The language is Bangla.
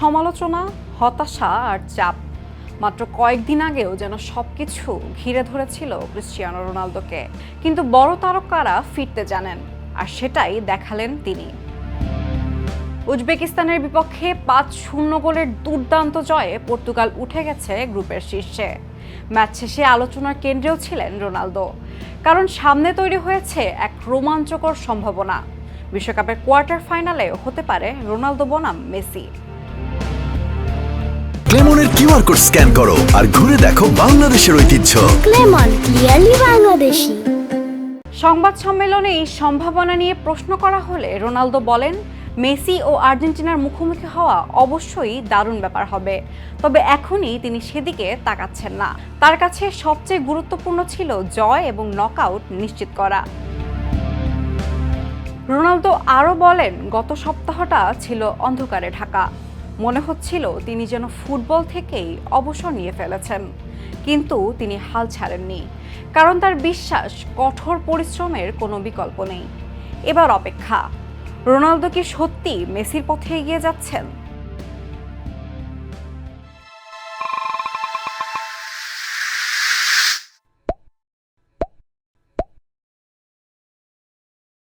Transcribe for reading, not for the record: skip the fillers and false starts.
সমালোচনা, হতাশা আর চাপ মাত্র কয়েকদিন আগেও যেন সবকিছু ঘিরে ধরেছিল ক্রিস্টিয়ানো রোনালদোকে। কিন্তু বড় তারকারা ফিরতে জানেন, আর সেটাই দেখালেন তিনি। উজবেকিস্তানের বিপক্ষে ৫-০ গোলের দুর্দান্ত জয়ে পর্তুগাল উঠে গেছে গ্রুপের শীর্ষে। ম্যাচ শেষে আলোচনার কেন্দ্রেও ছিলেন রোনালদো, কারণ সামনে তৈরি হয়েছে এক রোমাঞ্চকর সম্ভাবনা। বিশ্বকাপের কোয়ার্টার ফাইনালে হতে পারে রোনালদো বনাম মেসি। ক্লেমনের কিউআর কোড স্ক্যান করো আর ঘুরে দেখো বাংলাদেশের ঐতিহ্য। ক্লেমন, ক্লিয়ারলি বাংলাদেশি। সংবাদ সম্মেলনে এই সম্ভাবনা নিয়ে প্রশ্ন করা হলে রোনালদো বলেন, মেসি ও আর্জেন্টিনার মুখোমুখি হওয়া অবশ্যই দারুণ ব্যাপার হবে, তবে এখনই তিনি সেদিকে তাকাচ্ছেন না। তার কাছে সবচেয়ে গুরুত্বপূর্ণ ছিল জয় এবং নকআউট নিশ্চিত করা। রোনালদো আরও বলেন, গত সপ্তাহটা ছিল অন্ধকারে ঢাকা। মনে হচ্ছিল তিনি যেন ফুটবল থেকেই অবসর নিয়ে ফেলেছেন, কিন্তু তিনি হাল ছাড়েননি, কারণ তার বিশ্বাস কঠোর পরিশ্রমের কোনো বিকল্প নেই। এবার অপেক্ষা, রোনালদো কি সত্যি মেসির পথে এগিয়ে যাচ্ছেন?